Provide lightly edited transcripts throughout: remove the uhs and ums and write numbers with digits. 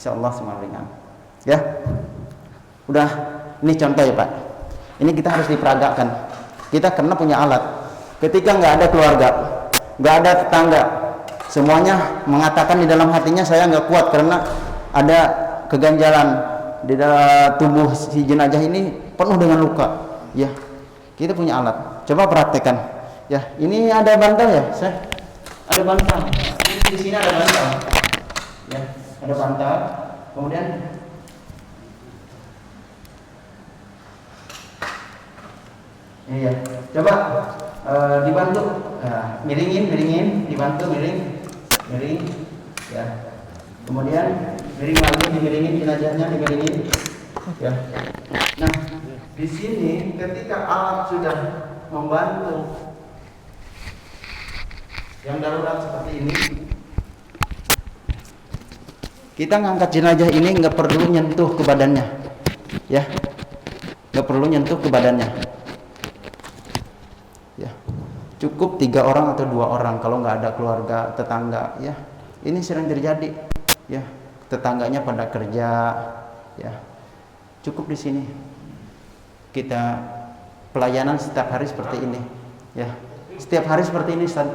Insyaallah semua ringan. Ya. Udah, ini contoh ya Pak. Ini kita harus diperagakan. Kita karena punya alat. Ketika nggak ada keluarga, nggak ada tetangga, semuanya mengatakan di dalam hatinya saya nggak kuat karena ada keganjalan di dalam tubuh si jenazah ini penuh dengan luka. Ya, kita punya alat. Coba praktekkan. Ya, ini ada bantal ya, saya. Ada bantal. Di sini ada bantal. Ya, ada bantal. Kemudian iya, coba dibantu, miringin, dibantu miring, ya. Kemudian miring lagi, dimiringin jenazahnya, dimiringin, ya. Nah, di sini ketika alat sudah membantu yang darurat seperti ini, kita ngangkat jenazah ini nggak perlu nyentuh ke badannya, ya, nggak perlu nyentuh ke badannya. Ya, cukup 3 orang atau 2 orang kalau nggak ada keluarga tetangga, ya. Ini sering terjadi, ya. Tetangganya pada kerja, ya. Cukup di sini kita pelayanan setiap hari seperti ini, ya. Setiap hari seperti ini, Ustaz.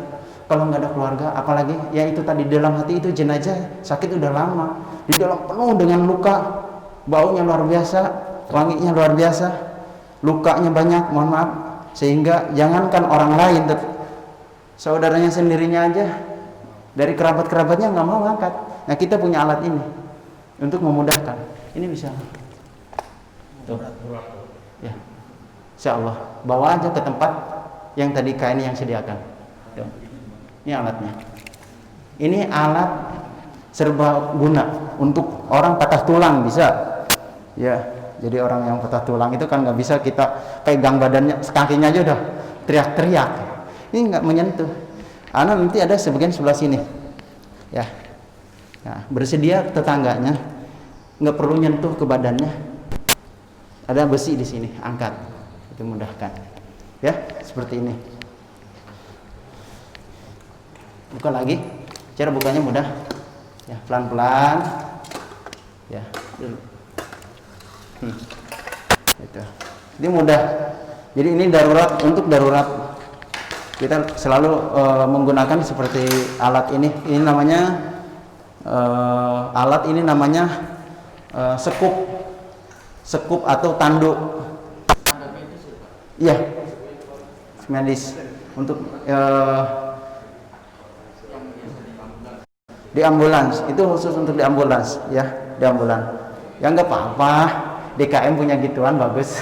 Kalau nggak ada keluarga, apalagi ya itu tadi dalam hati itu jenazah sakit udah lama, di dalam penuh dengan luka, baunya luar biasa, wanginya luar biasa, lukanya banyak, mohon maaf. Sehingga jangankan orang lain, saudaranya sendirinya aja, dari kerabat-kerabatnya nggak mau ngangkat. Nah, kita punya alat ini untuk memudahkan. Ini bisa. Tuh. Ya. Insyaallah bawa aja ke tempat yang tadi kain yang sediakan. Tuh. Ini alatnya. Ini alat serba guna untuk orang patah tulang bisa. Ya. Jadi orang yang patah tulang itu kan nggak bisa kita pegang badannya, kakinya aja udah teriak-teriak. Ini nggak menyentuh. Nanti ada sebagian sebelah sini, ya. Nah, bersedia tetangganya, nggak perlu nyentuh ke badannya. Ada besi di sini, angkat, itu mudahkan. Ya, seperti ini. Buka lagi, cara bukanya mudah. Ya, pelan-pelan. Ya, dulu. Itu. Ini mudah. Jadi ini darurat, untuk darurat kita selalu menggunakan seperti alat ini. Ini namanya alat ini namanya sekup atau tanduk. Iya, medis untuk di ambulans. Itu khusus untuk di ambulans, ya, di ambulans. Ya nggak apa-apa. DKM punya gituan bagus.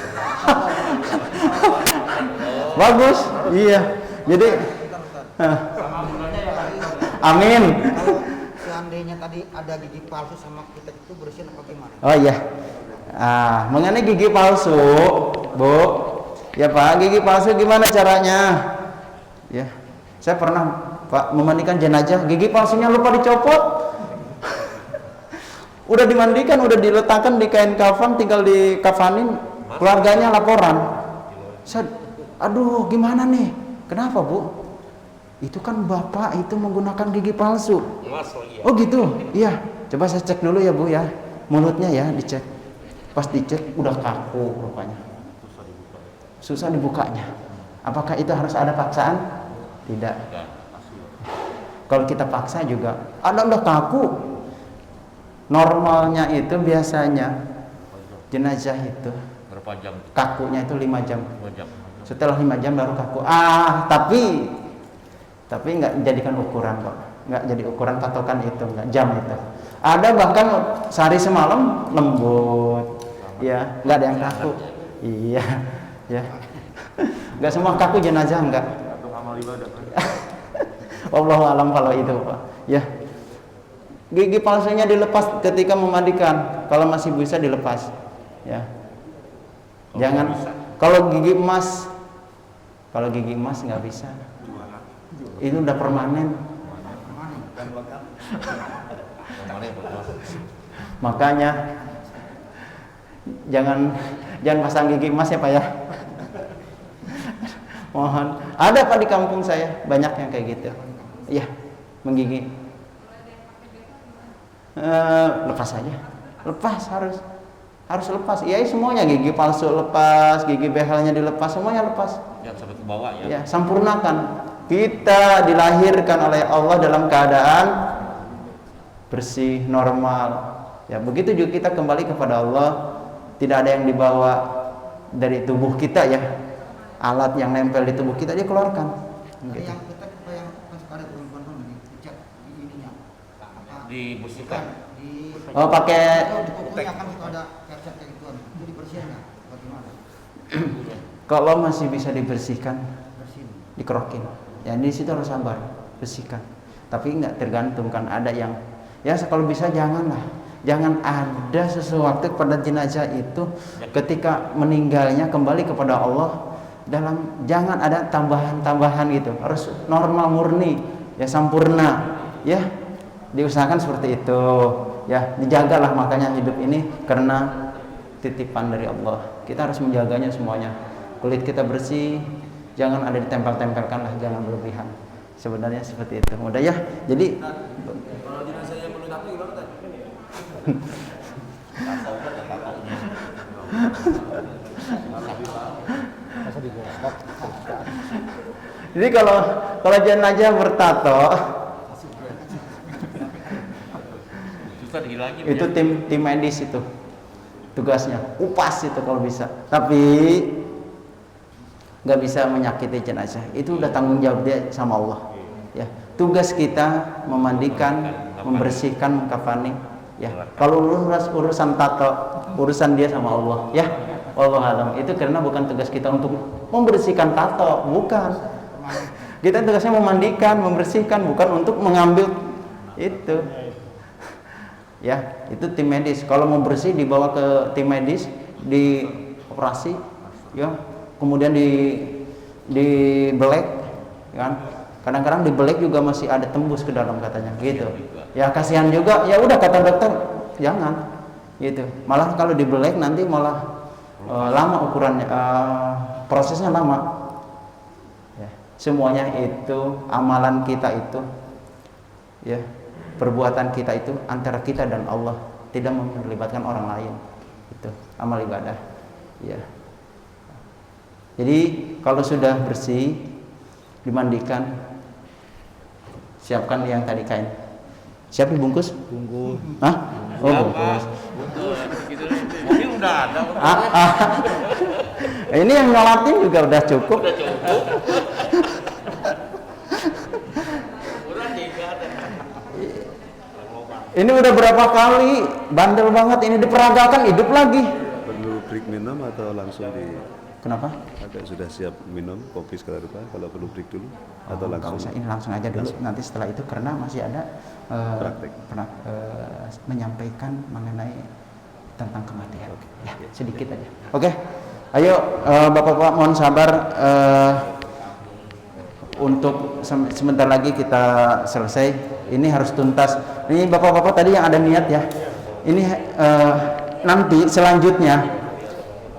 Bagus, iya. Jadi amin. Seandainya tadi ada gigi palsu sama kita itu bersihin apa gimana? Oh iya. Mengenai gigi palsu, Bu. Ya Pak, gigi palsu gimana caranya? Ya. Saya pernah Pak memandikan jenazah, gigi palsunya lupa dicopot. Udah dimandikan, udah diletakkan di kain kafan, tinggal dikafanin, keluarganya laporan. Aduh, gimana nih? Kenapa, Bu? Itu kan Bapak itu menggunakan gigi palsu. Oh gitu? Iya. Coba saya cek dulu ya, Bu ya. Mulutnya ya, dicek. Pas dicek udah kaku rupanya. Susah dibukanya. Apakah itu harus ada paksaan? Tidak. Kalau kita paksa juga, ada udah kaku. Normalnya itu biasanya jenazah itu berapa jam? Kakunya itu 5 jam. 5 jam. Setelah 5 jam baru kaku. Tapi nggak jadikan ukuran kok. Nggak jadi ukuran patokan itu, nggak jam itu. Ada bahkan sehari semalam lembut. Ya, nggak ada yang kaku. Iya, ya. Nggak semua kaku jenazah nggak. Wallahu alam kalau itu, Pak. Ya. Gigi palsunya dilepas ketika memandikan, kalau masih bisa dilepas, ya. Jangan kalau gigi emas nggak bisa, itu udah permanen. Makanya jangan pasang gigi emas ya Pak ya. Mohon, ada Pak di kampung saya banyak yang kayak gitu, ya, menggigi. Lepas aja, lepas, harus lepas. Ya semuanya, gigi palsu lepas, gigi behelnya dilepas, semuanya lepas. Jangan sampai ke bawah ya. Ya, sampurnakan. Kita dilahirkan oleh Allah dalam keadaan bersih, normal. Ya, begitu juga kita kembali kepada Allah, tidak ada yang dibawa dari tubuh kita ya. Alat yang nempel di tubuh kita dia keluarkan. Ada Gitu. yang kita yang kan suka ada perempuan dicat di ininya. Dibersihkan. Di Oh, pakai di kukunya kan suka ada cat-cat kayak gituan. Itu dibersihin nggak? Bagaimana? kalau masih bisa dibersihkan, Bersihin. dikerokin. Ya di situ harus sabar, bersihkan. Tapi nggak tergantung kan, ada yang ya kalau bisa janganlah. Jangan ada sesuatu pada jenazah itu ketika meninggalnya kembali kepada Allah jangan ada tambahan-tambahan gitu. Harus normal murni, ya sampurna. Ya, diusahakan seperti itu. Ya, dijagalah makanya hidup ini karena titipan dari Allah. Kita harus menjaganya semuanya. Kulit kita bersih, jangan ada ditempel-tempelkan lah, jangan berlebihan. Sebenarnya seperti itu. Mudah ya. Jadi Kalau jenazahnya penuh tato gimana tadi? jadi kalau jenazah bertato Susah dihilangin. itu tim medis itu tugasnya, upas itu kalau bisa. Tapi nggak bisa menyakiti jenazah. Itu udah tanggung jawab dia sama Allah. Ya, tugas kita memandikan, membersihkan, mengkafani. Ya, kalau urusan tato, urusan dia sama Allah. Ya, Allah alam. Itu karena bukan tugas kita untuk membersihkan tato, bukan. Kita tugasnya memandikan, membersihkan, bukan untuk mengambil itu. Ya, itu tim medis. Kalau mau bersih dibawa ke tim medis, di operasi, ya. Kemudian di belek, kan? Kadang-kadang di belek juga masih ada tembus ke dalam katanya, gitu. Ya kasihan juga. Ya udah kata dokter, jangan, gitu. Malah kalau di belek nanti malah lama ukurannya, prosesnya lama. Ya, semuanya itu amalan kita itu, ya. Perbuatan kita itu antara kita dan Allah, tidak melibatkan orang lain. Itu amal ibadah. Ya. Jadi kalau sudah bersih, dimandikan, siapkan yang tadi kain. Siap dibungkus? Bungkus. Hah? Oh, bungkus. Mungkin udah ada. Ini yang nyolatin juga udah cukup. Ini udah berapa kali bandel banget ini diperagakan hidup lagi. Perlu break minum atau langsung di? Kenapa? Ada sudah siap minum kopi sekali depan? Kalau perlu break dulu atau Nggak langsung? usah, ini langsung aja dulu. Nanti setelah itu karena masih ada Praktek. menyampaikan mengenai tentang kematian. Ya, sedikit aja. Oke. Ayo Bapak-bapak mohon sabar untuk sebentar lagi kita selesai. Ini harus tuntas. Ini Bapak-bapak tadi yang ada niat ya. Ini nanti selanjutnya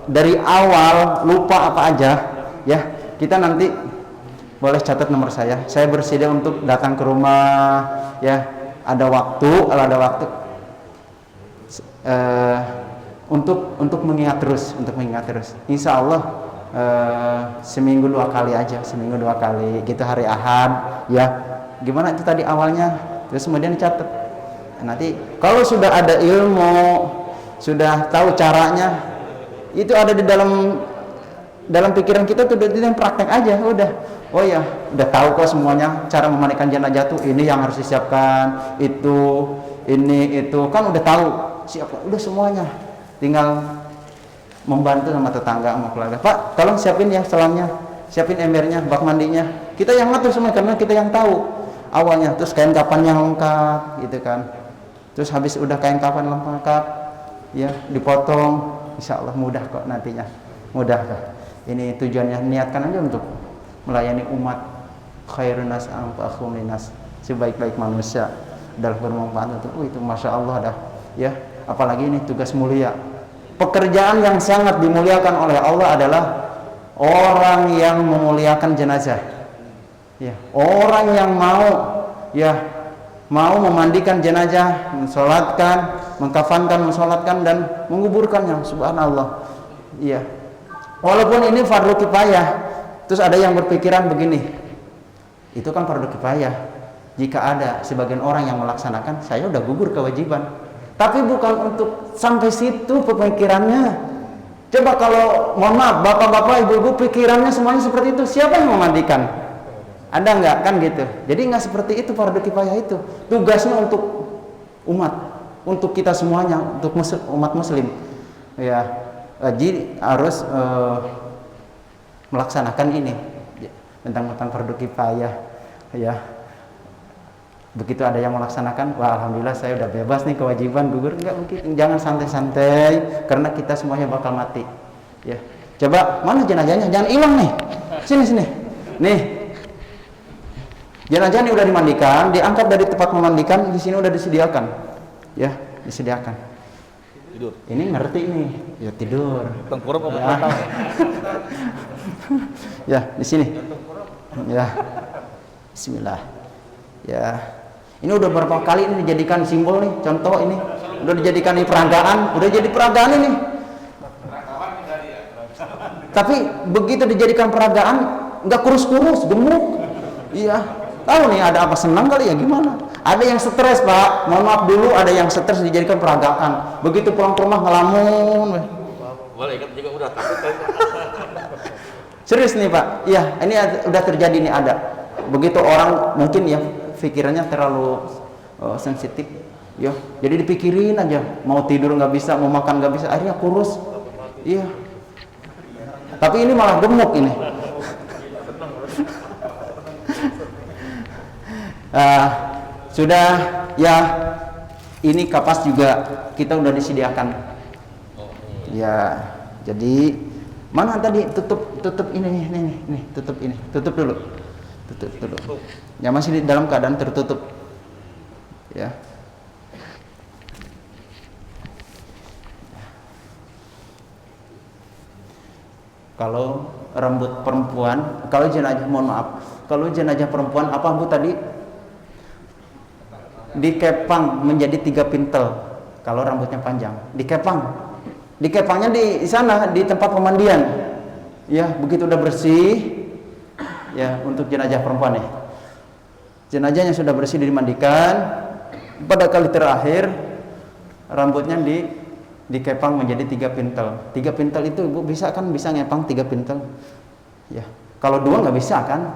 dari awal lupa apa aja ya. Kita nanti boleh catat nomor saya. Saya bersedia untuk datang ke rumah ya. Ada waktu, kalau ada waktu untuk mengingat terus, Insya Allah seminggu 2 kali aja, gitu hari Ahad ya. Gimana itu tadi awalnya, terus kemudian dicatat. Nanti kalau sudah ada ilmu, sudah tahu caranya, itu ada di dalam pikiran kita tuh, itu yang praktek aja udah. Oh ya, udah tahu kok semuanya cara memandikan jenazah tuh, ini yang harus disiapkan, ini itu kan udah tahu, siap, udah semuanya. Tinggal membantu sama tetangga, sama keluarga. Pak, tolong siapin ya selamnya, siapin embernya, bak mandinya. Kita yang ngatur semua karena kita yang tahu awalnya. Terus kain kapan yang lengkap, gitu kan. Terus habis udah kain kapan lengkap, ya dipotong. Insya Allah mudah kok nantinya, mudah kok. Ini tujuannya, niatkan aja untuk melayani umat, khairun nas anfa'uhum linnas, sebaik-baik manusia dalam bermanfaat untuk itu. Masya Allah dah ya. Apalagi ini tugas mulia, pekerjaan yang sangat dimuliakan oleh Allah adalah orang yang memuliakan jenazah ya. Orang yang mau ya mau memandikan jenazah, mensolatkan, mengkafankan, mensolatkan dan menguburkannya. Subhanallah. Iya. Walaupun ini fardu kifayah, terus ada yang berpikiran begini, itu kan fardu kifayah. Jika ada sebagian orang yang melaksanakan, saya udah gugur kewajiban. Tapi bukan untuk sampai situ pemikirannya. Coba kalau, mohon maaf, bapak-bapak, ibu-ibu pikirannya semuanya seperti itu, siapa yang memandikan? Ada nggak? Kan gitu. Jadi nggak seperti itu fardu kifayah itu. Tugasnya untuk umat, untuk kita semuanya, untuk umat muslim. Ya, jadi harus melaksanakan ini tentang fardu kifayah. Ya, begitu ada yang melaksanakan, wah alhamdulillah saya udah bebas nih kewajiban gugur. Enggak mungkin, jangan santai-santai karena kita semuanya bakal mati. Ya, coba mana jenazahnya? Jangan hilang nih. Sini. Nih, jenazah ini udah dimandikan, diangkat dari tempat memandikan, di sini udah disediakan. Ya, disediakan. Tidur. Ini ngerti nih, ya tidur. Tengkurap apa Ya. Ya, di sini. Ya, Bismillah. Ya, ini udah berapa kali ini dijadikan simbol nih, contoh ini, udah dijadikan ini peragaan, udah jadi peragaan ini. Tapi begitu dijadikan peragaan, nggak kurus-kurus, gemuk. Iya, tahu nih ada apa, senang kali ya gimana? Ada yang stres Pak, mohon maaf dulu, ada yang stres dijadikan peragaan. Begitu pulang ke rumah ngelamun. Boleh ikut juga udah takut kan. Serius nih Pak, iya ini udah terjadi nih ada. Begitu orang mungkin ya pikirannya terlalu sensitif, ya jadi dipikirin aja, mau tidur nggak bisa, mau makan nggak bisa, akhirnya kurus. Iya. Tapi ini malah gemuk ini. Sudah ya, ini kapas juga kita udah disediakan. Ya, jadi mana tadi tutup ini tutup dulu. Ya masih di dalam keadaan tertutup. Ya. Kalau rambut perempuan, kalau jenazah, mohon maaf, kalau jenazah perempuan apa Bu tadi? Dikepang menjadi 3 pintel. Kalau rambutnya panjang, dikepang. Dikepangnya di sana di tempat pemandian. Ya, begitu udah bersih. Ya, untuk jenazah perempuan ya. Jenazahnya sudah bersih dimandikan. Pada kali terakhir rambutnya dikepang menjadi 3 pintel. 3 pintel itu Ibu bisa kan, bisa ngepang 3 pintel. Ya. Kalau 2 nggak bisa kan?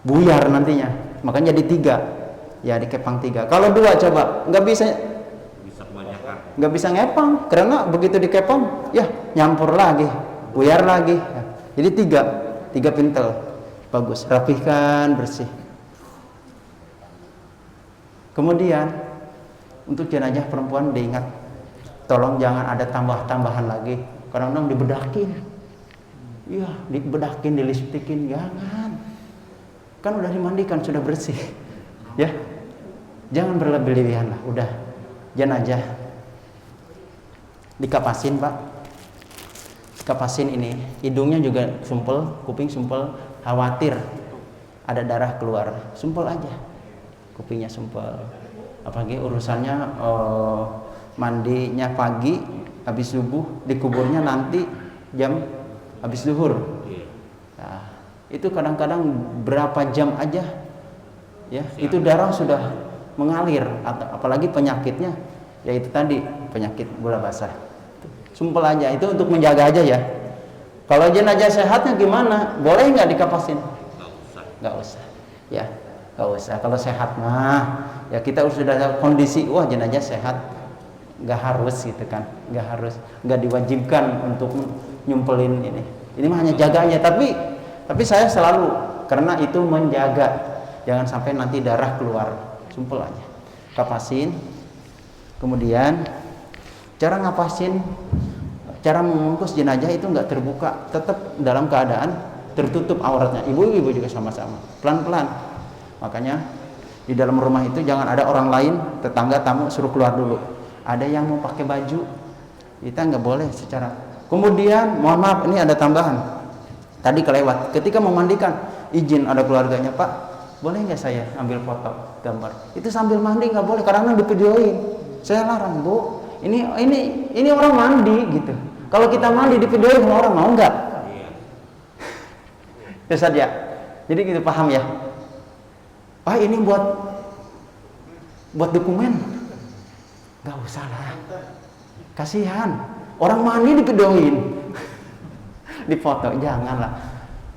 Buyar nantinya. Makanya jadi 3. Ya dikepang 3. Kalau 2 coba nggak bisa Kebanyakan. nggak bisa ngepang karena begitu dikepang ya nyampur lagi, buyar lagi. Ya. Jadi 3 pintel. Bagus, rapihkan, bersih. Kemudian untuk jenazah perempuan diingat, tolong jangan ada tambah-tambahan lagi. Kadang-kadang dibedakin. Iya, dibedakin, dilipstikin, jangan. Kan udah dimandikan, sudah bersih. Ya. Jangan berlebihan lah, udah. Jenazah dikapasin, Pak. Dikapasin ini, hidungnya juga sumpel, kuping sumpel, khawatir ada darah keluar. Sumpel aja. Kupingnya sumpel. Apalagi urusannya mandinya pagi habis subuh, dikuburnya nanti jam habis zuhur. Nah, itu kadang-kadang berapa jam aja ya, itu darah sudah mengalir. Apalagi penyakitnya yaitu tadi penyakit gula basah. Sumpel aja, itu untuk menjaga aja ya. Kalau jenazah sehatnya gimana? Boleh nggak dikapasin? Nggak usah. Ya, nggak usah. Kalau sehat mah ya kita sudah ada kondisi, wah jenazah sehat, nggak harus gitu kan, nggak harus, nggak diwajibkan untuk nyumpelin ini. Ini mah hanya jaga aja. Tapi saya selalu, karena itu menjaga, jangan sampai nanti darah keluar. Sumpel aja, kapasin. Kemudian cara ngapasin, cara membungkus jenazah itu nggak terbuka, tetap dalam keadaan tertutup auratnya. Ibu-ibu juga sama-sama, pelan-pelan. Makanya di dalam rumah itu jangan ada orang lain, tetangga, tamu suruh keluar dulu. Ada yang mau pakai baju, kita nggak boleh secara. Kemudian mohon maaf, ini ada tambahan. Tadi kelewat. Ketika memandikan, izin ada keluarganya, Pak, boleh nggak saya ambil foto gambar? Itu sambil mandi nggak boleh karena divideoin. Saya larang, Bu. Ini orang mandi gitu. Kalau kita mandi divideoin sama orang mau nggak? Ya saja. Jadi gitu, paham ya? Ah, ini buat dokumen. Nggak usah lah. Kasihan. Orang mandi divideoin. Difoto, janganlah.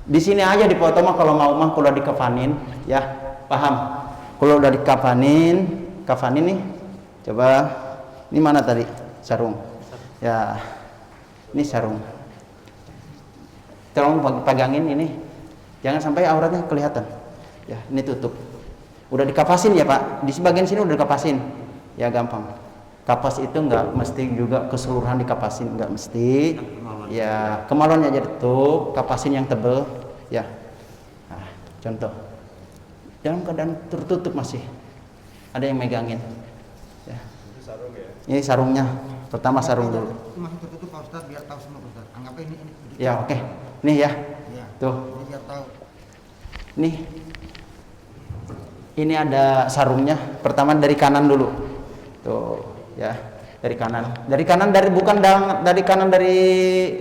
Di sini aja dipoto mah kalau mau mah kalau dikafanin, ya. Paham? Kalau udah dikafanin, kafanin nih. Coba ini mana tadi? Sarung. Ya. Ini sarung. Tolong pegangin ini. Jangan sampai auratnya kelihatan. Ya, ini tutup. Udah dikapasin ya, Pak. Di bagian sini udah dikapasin. Ya, gampang. Kapas itu nggak mesti juga keseluruhan dikapasin, nggak mesti. Ya, kemaluannya aja ditutup, kapasin yang tebel. Ya. Nah, contoh. Dalam keadaan tertutup masih. Ada yang megangin. Ya. Ini sarung ya? Ini sarungnya. Pertama sarung dulu. Masih tertutup Pak Ustadz biar tahu semua Pak Ustadz. Anggap ini. Ya, oke. Nih ya. Ya. Tuh. Ini biar tahu. Nih. Ini ada sarungnya. Pertama dari kanan dulu. Tuh, ya. Dari kanan. Dari kanan bukan dari kanan dari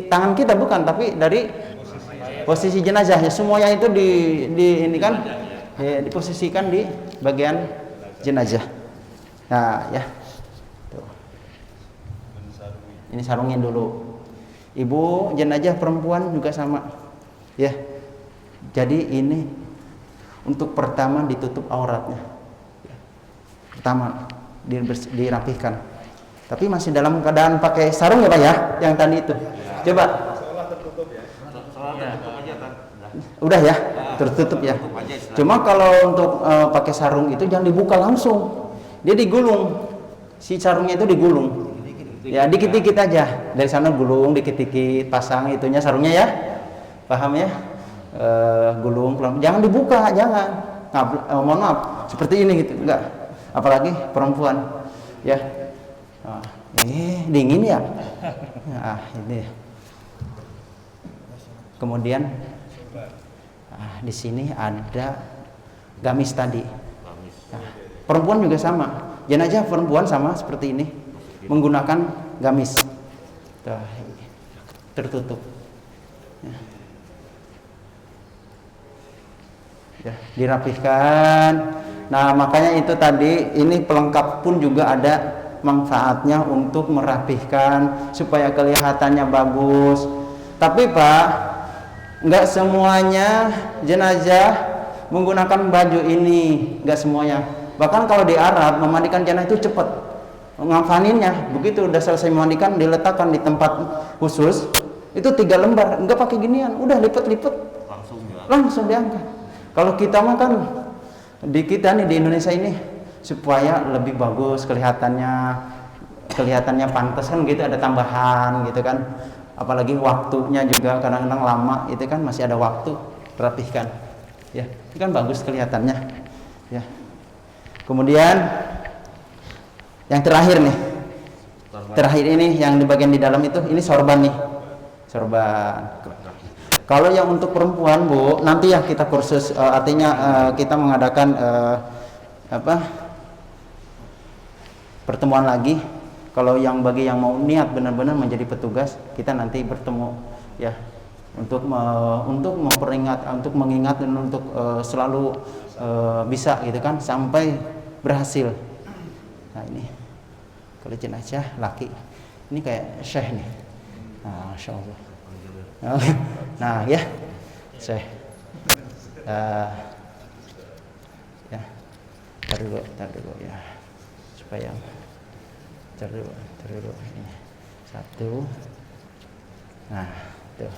tangan kita bukan, tapi dari posisi jenazahnya. Semuanya itu ini kan ya, diposisikan di bagian jenazah. Nah, ya. Tuh. Ini sarungin dulu. Ibu jenazah perempuan juga sama. Ya. Jadi ini untuk pertama ditutup auratnya. Pertama dirapihkan. Tapi masih dalam keadaan pakai sarung ya Pak ya, yang tadi itu. Coba. Udah ya, tertutup ya. Cuma kalau untuk pakai sarung itu jangan dibuka langsung. Dia digulung. Si sarungnya itu digulung. Ya dikit-dikit aja. Dari sana gulung dikit-dikit, pasang itunya sarungnya ya. Paham ya? Gulung pelan. Jangan dibuka, jangan. Mohon maaf, seperti ini gitu, enggak. Apalagi perempuan. Ya. Nah, dingin ya. Nah, ini. Kemudian di sini ada gamis tadi. Nah, perempuan juga sama. Jenazah perempuan sama seperti ini, menggunakan gamis. Tuh, tertutup. Ya, dirapihkan. Nah, makanya itu tadi ini pelengkap pun juga ada manfaatnya untuk merapihkan supaya kelihatannya bagus. Tapi Pak, nggak semuanya jenazah menggunakan baju ini, nggak semuanya. Bahkan kalau di Arab memandikan jenazah itu cepat, ngafaninnya begitu udah selesai memandikan diletakkan di tempat khusus itu 3 lembar, nggak pakai ginian, udah lipet-lipet langsung diangkat. Kalau kita mah kan di kita nih di Indonesia ini supaya lebih bagus kelihatannya pantas kan gitu, ada tambahan gitu kan, apalagi waktunya juga kadang-kadang lama itu kan, masih ada waktu rapihkan ya, ini kan bagus kelihatannya ya. Kemudian yang terakhir nih, terakhir ini yang di bagian di dalam itu, ini sorban nih, sorban. Kalau yang untuk perempuan Bu, nanti ya kita kursus artinya kita mengadakan pertemuan lagi. Kalau yang bagi yang mau niat benar-benar menjadi petugas, kita nanti bertemu ya untuk memperingat, untuk mengingat dan untuk selalu bisa gitu kan sampai berhasil. Nah ini kalau jenazah laki, ini kayak syekh nih. Nah, Masya Allah. Nah ya, syekh. Ya, tar dulu ya, supaya dulu ini satu. Nah tuh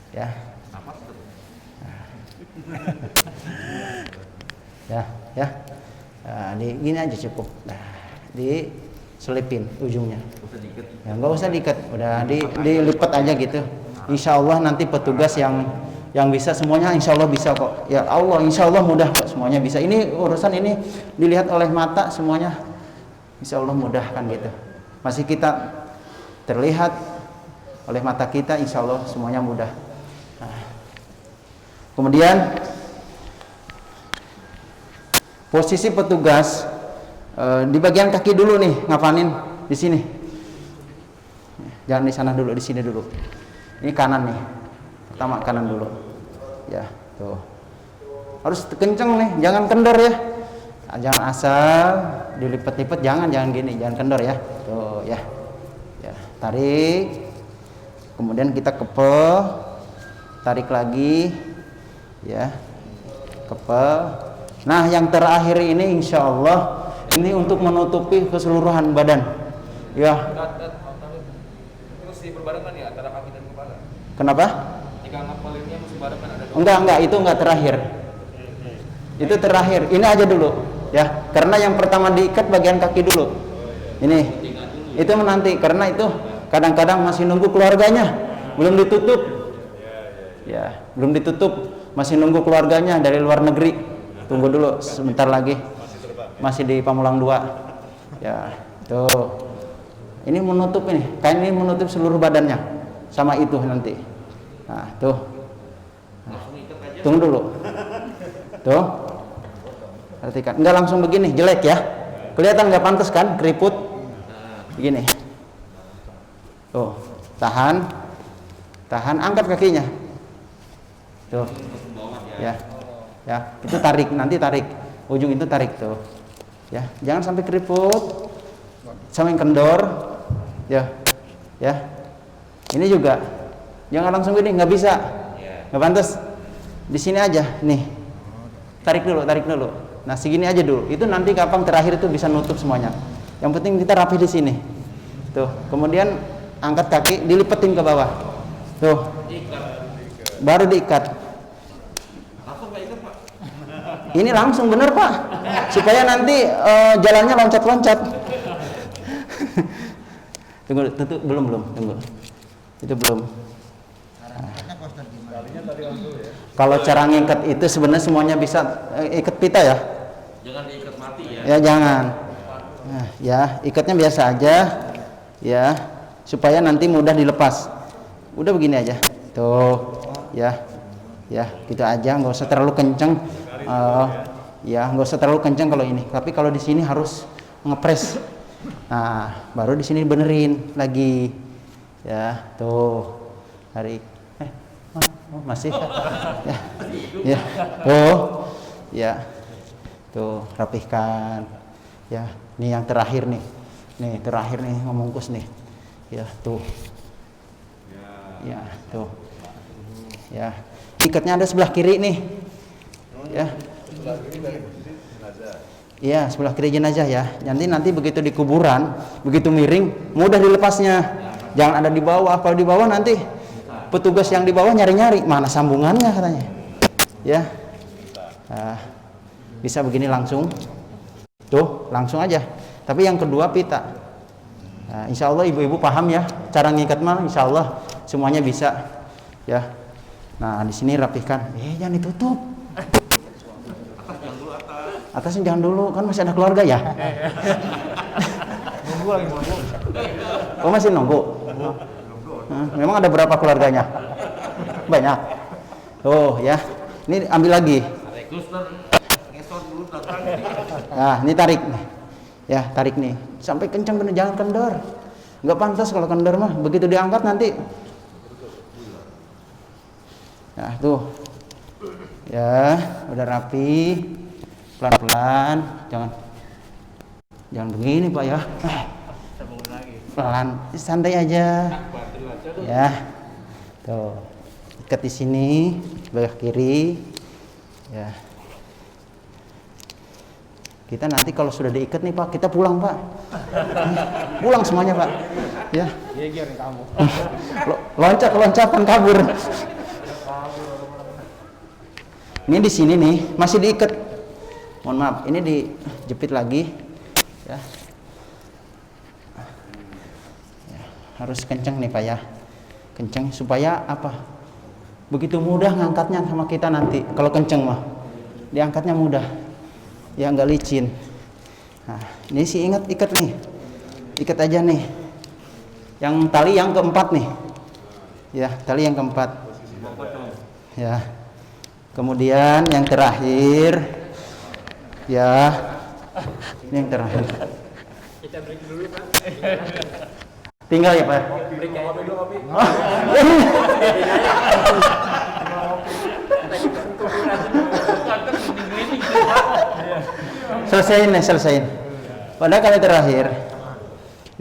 ya. Ya. Nah, gini aja cukup. Nah, diselipin ujungnya. Ya, nggak usah diikat, udah dilipat aja gitu. Insya Allah nanti petugas yang bisa semuanya Insya Allah bisa kok. Ya Allah, Insya Allah mudah kok, semuanya bisa. Ini urusan ini dilihat oleh mata semuanya. Insya Allah mudah kan gitu. Masih kita terlihat oleh mata kita, Insya Allah semuanya mudah. Nah, kemudian Posisi petugas di bagian kaki dulu nih, ngapanin di sini. Jangan di sana dulu, di sini dulu. Ini kanan nih. Pertama kanan dulu. Ya, tuh. Harus kenceng nih, jangan kendor ya. Jangan asal dilipat-lipat, jangan gini, jangan kendor ya. Tuh, ya. Ya, tarik. Kemudian kita kepel. Tarik lagi. Ya. Kepel. Nah, yang terakhir ini insya Allah ini untuk menutupi keseluruhan badan. Ya. Terus diperbarengkan ya antara kaki dan kepala. Kenapa? Jika ngapalinnya mesti barengan ada dua. Enggak, itu enggak terakhir. Itu terakhir. Ini aja dulu, ya. Karena yang pertama diikat bagian kaki dulu. Ini. Itu nanti karena itu kadang-kadang masih nunggu keluarganya, belum ditutup. Ya, belum ditutup, masih nunggu keluarganya dari luar negeri. Tunggu dulu sebentar lagi. Masih di Pamulang 2. Ya, tuh. Ini menutup ini, kain ini menutup seluruh badannya sama itu nanti. Nah, tuh. Nah, tunggu dulu. Tuh. Perhatikan. Enggak langsung begini, jelek ya. Kelihatan nggak pantas kan, keriput. Begini. Tuh, tahan. Tahan, angkat kakinya. Tuh. Ya. Ya, itu tarik, nanti tarik. Ujung itu tarik tuh. Ya, jangan sampai keriput. Sampai kendor. Ya. Ya. Ini juga. Jangan langsung gini, nggak bisa. Nggak pantas. Di sini aja, nih. Tarik dulu. Nah, segini aja dulu. Itu nanti kapan terakhir itu bisa nutup semuanya. Yang penting kita rapi di sini. Tuh, kemudian angkat kaki, dilipetin ke bawah. Tuh. Baru diikat. Langsung nggak ikat, Pak? Ini langsung bener, Pak. Supaya nanti jalannya loncat-loncat. Tunggu, belum, tunggu. Itu belum. Kalau cara ngikat itu sebenarnya semuanya bisa ikat pita ya. Jangan diikat mati ya. Ya jangan. Nah, ya ikatnya biasa aja. Ya, supaya nanti mudah dilepas. Udah begini aja. Tuh, ya, gitu aja. Nggak usah terlalu kenceng. Ya, nggak usah terlalu kenceng kalau ini. Tapi kalau di sini harus ngepres. Nah, baru di sini benerin lagi. Ya, tuh, tarik. Masih. Ya, tuh, ya, tuh, rapihkan. Ya, ini yang terakhir nih. Nih terakhir nih ngebungkus nih. Ya, tuh. Ya, tuh. Ya, ikatnya ada sebelah kiri nih. Ya. Iya, sebelah kiri jenazah ya. Nanti begitu di kuburan, begitu miring, mudah dilepasnya. Jangan ada di bawah. Kalau di bawah nanti petugas yang di bawah nyari-nyari mana sambungannya katanya. Ya. Nah, bisa begini langsung. Tuh, langsung aja. Tapi yang kedua pita. Nah, insya Allah ibu-ibu paham ya cara ngikat mah, insya Allah semuanya bisa. Ya. Nah, di sini rapihkan. Jangan ditutup. Atasnya jangan dulu, kan masih ada keluarga ya. Nunggu lagi. Oh, masih nunggu. Memang ada berapa keluarganya? Banyak. Tuh ya. Ini ambil lagi. Nah, ini tarik nih. Ya, tarik nih. Sampai kencang bener, jangan kendor. Nggak pantas kalau kendor mah. Begitu diangkat nanti. Nah, tuh. Ya, udah rapi. Pelan-pelan, jangan begini Pak ya. Pelan, santai aja. Ya. Tuh. Ikat di sini, sebelah kiri. Ya. Kita nanti kalau sudah diikat nih Pak, kita pulang Pak. Pulang semuanya Pak. Ya. Geger kamu. Loncat-loncatan kabur. Ini di sini nih, masih diikat. Mohon maaf, ini dijepit lagi. Ya. Harus kenceng nih Pak ya. Kenceng supaya apa? Begitu mudah ngangkatnya sama kita nanti. Kalau kenceng mah, diangkatnya mudah. Ya nggak licin. Nah, ini sih ingat ikat nih. Ikat aja nih. Yang tali yang keempat nih. Ya, tali yang keempat. Ya. Kemudian yang terakhir Ya, ini yang terakhir. Kita break dulu, Pak. Tinggal ya Pak. Break ya. Kopi dulu, kopi. Selesaiin. Pada kali terakhir,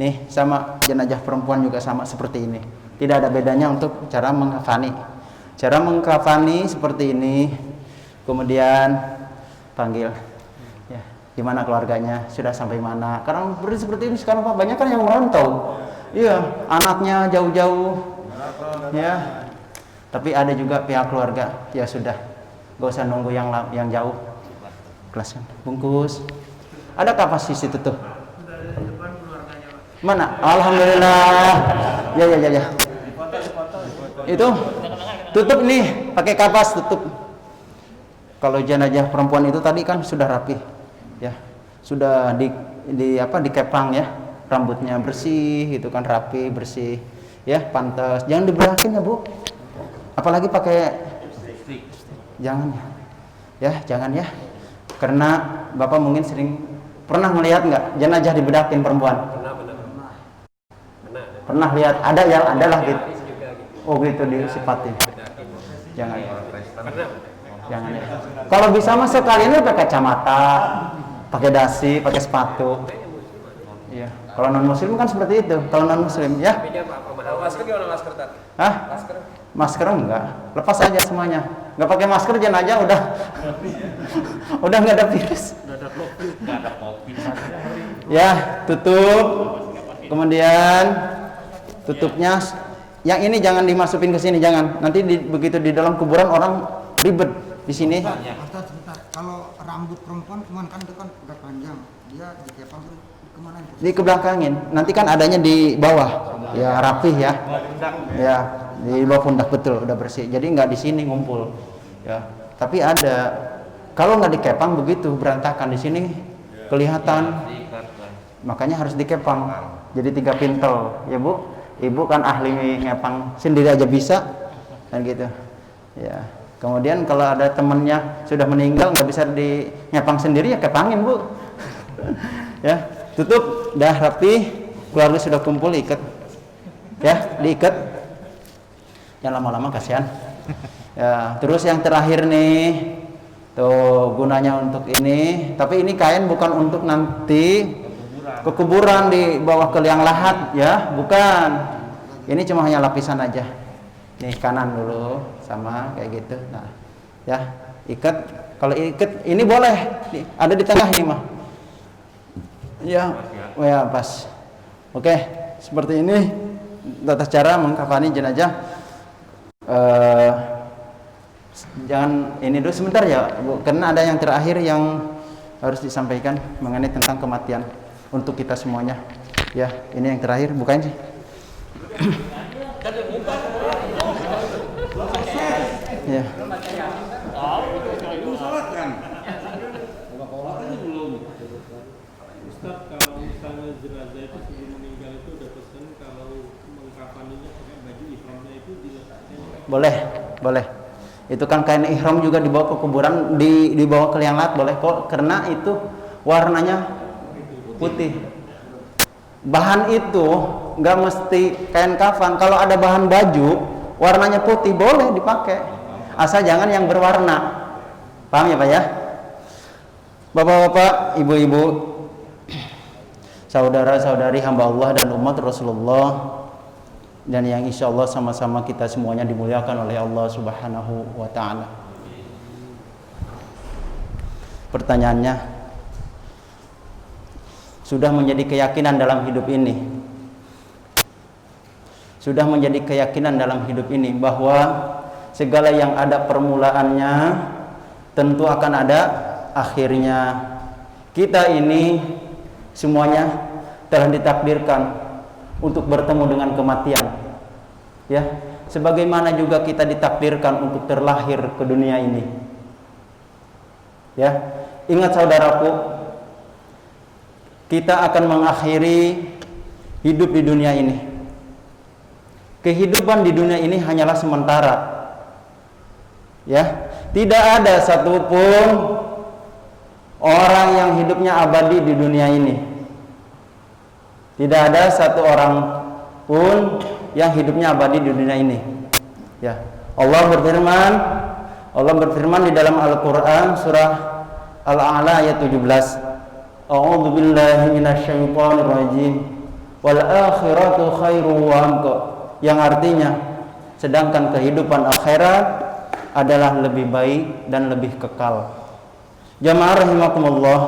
nih sama jenazah perempuan juga sama seperti ini. Tidak ada bedanya untuk cara mengkafani. Cara mengkafani seperti ini, kemudian panggil, ya, di mana keluarganya, sudah sampai mana? Karena seperti ini sekarang Pak, banyak kan yang merantau. Iya, anaknya jauh-jauh, ya. Tapi ada juga pihak keluarga, ya sudah, gak usah nunggu yang jauh. Kelaskan, bungkus. Ada kapas di situ tuh? Mana? Alhamdulillah. Ya. Itu tutup nih, pakai kapas tutup. Kalau jenazah perempuan itu tadi kan sudah rapi, ya, sudah dikepang ya, rambutnya bersih, itu kan rapi bersih, ya, pantas. Jangan diberakin ya Bu. Apalagi pakai, jangan ya, jangan ya. Karena Bapak mungkin pernah melihat nggak jenazah dibedakin perempuan? Pernah lihat? Ada ya, adalah gitu. Oh gitu disipatin. Jangan. Jangan ya. Kalau bisa mah sekali ini pakai kacamata, pakai dasi, pakai sepatu. Iya. Kalau non muslim kan seperti itu. Kalau non muslim ya. Masker gimana masker tadi? Hah? Masker enggak. Lepas aja semuanya. Enggak pakai masker jenazah udah enggak ada virus. Nggak ada kopi. Ya, tutup. Kemudian tutupnya yang ini jangan dimasukin ke sini, jangan. Nanti begitu di dalam kuburan orang ribet di sini. Sebentar. Kalau rambut perempuan cuman kan itu kan udah panjang. Dia dikepang kemana itu? Dikebelakangin. Nanti kan adanya di bawah. Ya rapih ya. Ya, di bawah pundak betul, udah bersih. Jadi nggak di sini ngumpul. Ya. Tapi ada. Kalau nggak dikepang begitu berantakan di sini kelihatan. Makanya harus dikepang. Jadi 3 pintel, ya Bu. Ibu kan ahli ngepang sendiri aja bisa, kan gitu. Ya. Kemudian kalau ada temennya sudah meninggal nggak bisa di ngepang sendiri ya kepangin Bu. Ya, tutup, dah rapi, keluarga sudah kumpul ikat, ya diikat. Jangan lama-lama kasihan. Ya, terus yang terakhir nih, tuh gunanya untuk ini, tapi ini kain bukan untuk nanti ke kuburan di bawah ke liang lahat ya, bukan. Ini cuma hanya lapisan aja. Nih kanan dulu sama kayak gitu. Nah, ya ikat. Kalau ikat ini boleh ada di tengah ini mah. Ya, oh ya pas. Oke, seperti ini tata cara mengkafani jenazah. Jangan ini dulu sebentar ya, Bu, karena ada yang terakhir yang harus disampaikan mengenai tentang kematian untuk kita semuanya. Ya, ini yang terakhir, bukain sih. Ya. Ustaz, kalau misalnya jenazah itu sebelum meninggal itu udah pesen kalau mengkafaninya pakai baju ihramnya itu diletakkan. Boleh. Itu kan kain ihram juga dibawa ke kuburan, dibawa ke liang lahat boleh kok, karena itu warnanya putih. Bahan itu nggak mesti kain kafan. Kalau ada bahan baju warnanya putih boleh dipakai, asal jangan yang berwarna. Paham ya Pak ya? Bapak-bapak, ibu-ibu, saudara-saudari hamba Allah dan umat Rasulullah, dan yang insya Allah sama-sama kita semuanya dimuliakan oleh Allah Subhanahu wa Ta'ala. Pertanyaannya, sudah menjadi keyakinan dalam hidup ini, bahwa segala yang ada permulaannya tentu akan ada akhirnya. Kita ini semuanya telah ditakdirkan untuk bertemu dengan kematian, ya, sebagaimana juga kita ditakdirkan untuk terlahir ke dunia ini, ya. Ingat saudaraku, kita akan mengakhiri hidup di dunia ini. Kehidupan di dunia ini hanyalah sementara, ya. Tidak ada satupun orang yang hidupnya abadi di dunia ini. Tidak ada satu orang pun yang hidupnya abadi di dunia ini. Ya. Allah berfirman di dalam Al-Qur'an surah Al-A'la ayat 17. A'udzu billahi minasyaitonir rajim. Wal akhiratu khairu wa abqa. Yang artinya sedangkan kehidupan akhirat adalah lebih baik dan lebih kekal. Jamaah rahimakumullah.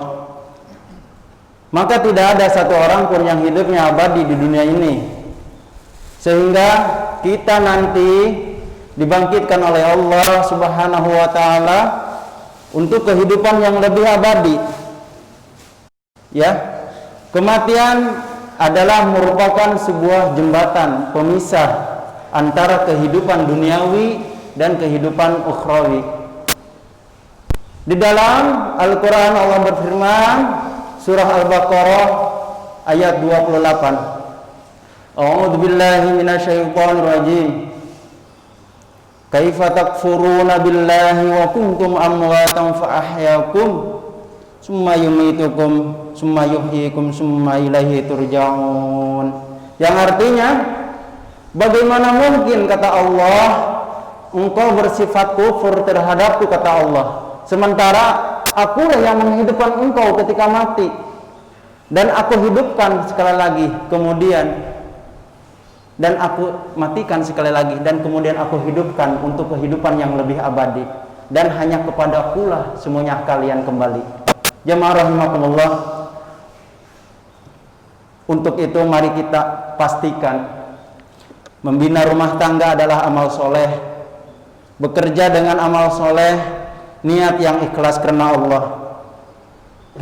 Maka tidak ada satu orang pun yang hidupnya abadi di dunia ini, sehingga kita nanti dibangkitkan oleh Allah Subhanahu wa taala untuk kehidupan yang lebih abadi. Ya. Kematian adalah merupakan sebuah jembatan pemisah antara kehidupan duniawi dan kehidupan ukhrawi. Di dalam Al-Qur'an Allah berfirman surah Al-Baqarah ayat 28. A'udzu billahi minasyaitonir rajim. Kaifa takfuruna billahi wa kuntum amwatan fa ahyaakum summa yumitukum summa yuhyikum summa ilaihi turja'un. Yang artinya, bagaimana mungkin kata Allah engkau bersifat kufur terhadapku, kata Allah, sementara akulah yang menghidupkan engkau ketika mati dan aku hidupkan sekali lagi kemudian, dan aku matikan sekali lagi dan kemudian aku hidupkan untuk kehidupan yang lebih abadi, dan hanya kepada akulah semuanya kalian kembali. Jamaah rahimakumullah. Untuk itu mari kita pastikan membina rumah tangga adalah amal soleh, bekerja dengan amal soleh, niat yang ikhlas karena Allah.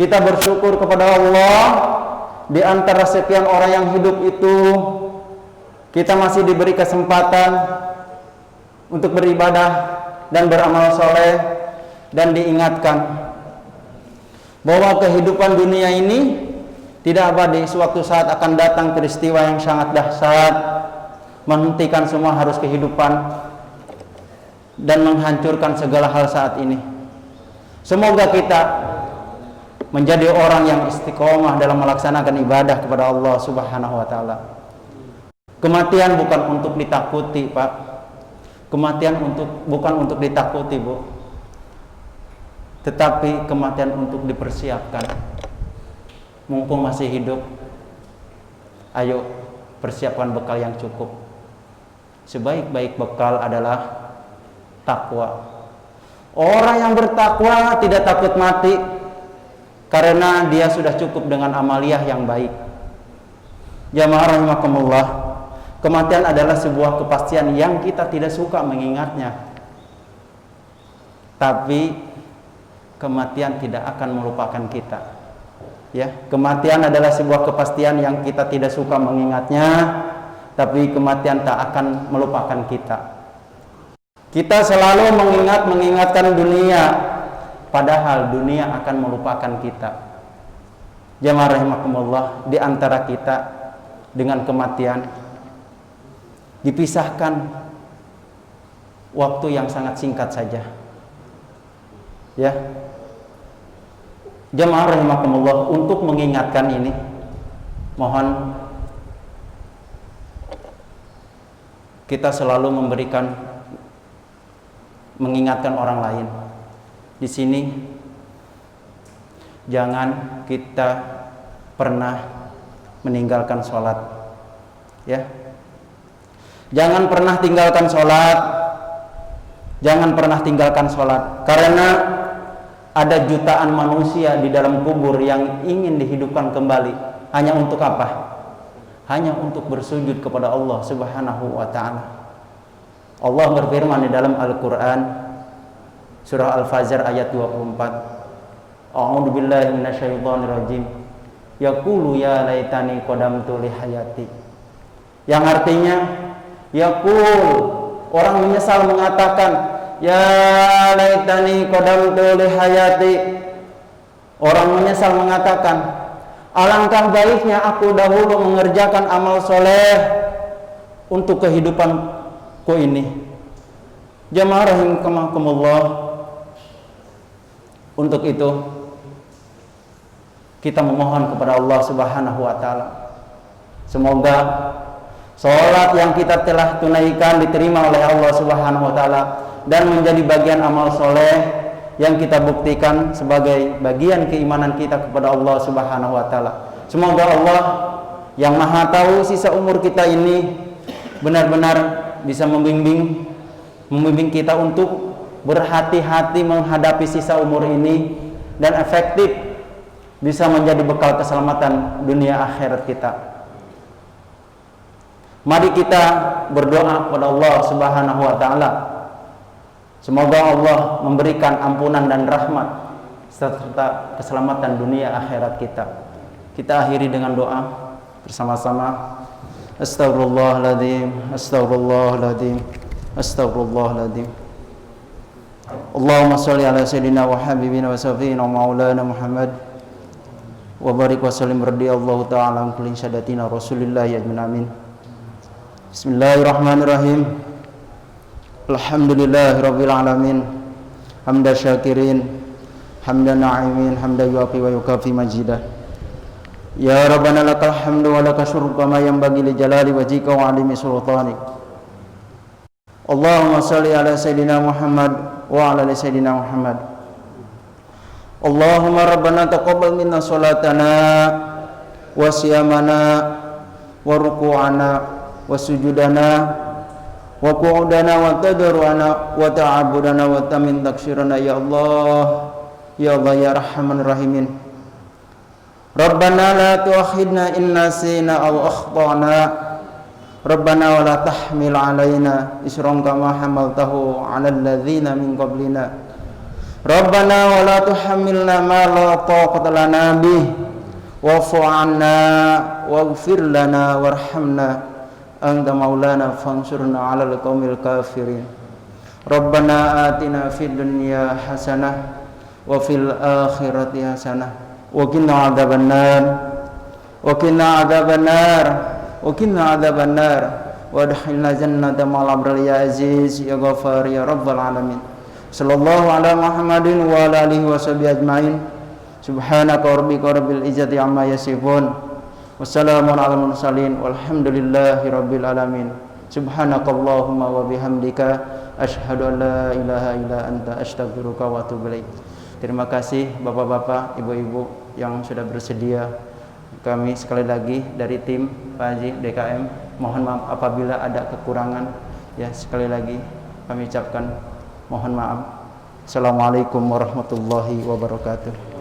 Kita bersyukur kepada Allah, di antara sekian orang yang hidup itu kita masih diberi kesempatan untuk beribadah dan beramal soleh, dan diingatkan bahwa kehidupan dunia ini tidak abadi. Suatu saat akan datang peristiwa yang sangat dahsyat, menghentikan semua harus kehidupan dan menghancurkan segala hal saat ini. Semoga kita menjadi orang yang istiqomah dalam melaksanakan ibadah kepada Allah Subhanahu wa taala. Kematian bukan untuk ditakuti, Pak. Kematian bukan untuk ditakuti, Bu. Tetapi kematian untuk dipersiapkan. Mumpung masih hidup, ayo persiapkan bekal yang cukup. Sebaik-baik bekal adalah takwa. Orang yang bertakwa tidak takut mati karena dia sudah cukup dengan amaliyah yang baik. Jamaah rahimakumullah, kematian adalah sebuah kepastian yang kita tidak suka mengingatnya. Tapi kematian tidak akan melupakan kita. Ya, kematian adalah sebuah kepastian yang kita tidak suka mengingatnya, tapi kematian tak akan melupakan kita. Kita selalu mengingatkan dunia, padahal dunia akan melupakan kita. Jamaah rahimakumullah, di antara kita dengan kematian dipisahkan waktu yang sangat singkat saja. Ya. Jamaah rahimakumullah, untuk mengingatkan ini mohon kita selalu mengingatkan orang lain. Di sini jangan kita pernah meninggalkan sholat, ya. Jangan pernah tinggalkan sholat, jangan pernah tinggalkan sholat, karena ada jutaan manusia di dalam kubur yang ingin dihidupkan kembali. Hanya untuk apa? Hanya untuk bersujud kepada Allah Subhanahu wa ta'ala. Allah berfirman di dalam Al-Quran surah Al-Fajr ayat 24. A'udzu billahi minasyaitonir rajim. Yaqulu ya laitani qadamtu li hayati. Yang artinya yaqul, orang menyesal mengatakan ya laitani qadamtu li hayati. Orang menyesal mengatakan, alangkah baiknya aku dahulu mengerjakan amal soleh untuk kehidupanku ini. Jamaah rahimakumullah, untuk itu kita memohon kepada Allah Subhanahu wa taala. Semoga salat yang kita telah tunaikan diterima oleh Allah Subhanahu wa taala dan menjadi bagian amal soleh yang kita buktikan sebagai bagian keimanan kita kepada Allah Subhanahu wa taala. Semoga Allah yang Maha tahu sisa umur kita ini benar-benar bisa membimbing kita untuk berhati-hati menghadapi sisa umur ini dan efektif bisa menjadi bekal keselamatan dunia akhirat kita. Mari kita berdoa kepada Allah Subhanahu wa taala. Semoga Allah memberikan ampunan dan rahmat serta keselamatan dunia akhirat kita. Kita akhiri dengan doa bersama-sama. Astaghfirullahaladzim, astaghfirullahaladzim, astaghfirullahaladzim. Allahumma sholli ala sayyidina wa habibina wa syafiina wa maulana Muhammad wa barik wa sallim radhiyallahu ta'ala an kulli syadatina Rasulillah ajmain. Bismillahirrahmanirrahim. Alhamdulillahirabbil alamin. Hamdan syakirin, hamdan na'imin, hamdan yuafi wa yukafi majidah. Ya Rabbana lakal hamdu wa lakal syukru kama yanbaghi li jalali wajhika wa 'azimi sultanik. Allahumma shalli ala sayyidina Muhammad wa ala ali sayyidina Muhammad. Allahumma rabbana taqabbal minna salatana wa siyamana wa ruku'ana wa sujudana wa qu'udana wa tadarruana wa ta'abbudana wa tamin taksirana ya Allah ya Arhamar Rahimin. Rabbana la tu'akhidna in nasina aw akhtana. Rabbana wa la tahmil 'alaina isran kama hamaltahu 'alal ladzina min qablina. Rabbana wa la tuhammilna ma la taqata lana bih wa'fu 'anna waghfir lana warhamna anta maulana fansurna 'alal qaumil kafirin. Rabbana atina fid dunya hasanah wa fil akhirati hasanah wa qina adzabannar wa qina adzabannar wa qina adzabannar wa adkhilna jannata ma'al abrar ya aziz ya ghafar ya rabbal alamin. Sallallahu ala Muhammadin wa ala alihi wa sahbihi ajmain. Subhanaka rabbika rabbil izzati amma yasifun. Wassalamun ala mursalin walhamdulillahi rabbil alamin. Subhanakallahumma wa bihamdika asyhadu an la ilaha illa anta astaghfiruka wa atubu ilaik. Terima kasih bapak-bapak, ibu-ibu yang sudah bersedia. Kami sekali lagi dari tim Pak Haji DKM mohon maaf apabila ada kekurangan. Ya, sekali lagi kami ucapkan mohon maaf. Assalamualaikum warahmatullahi wabarakatuh.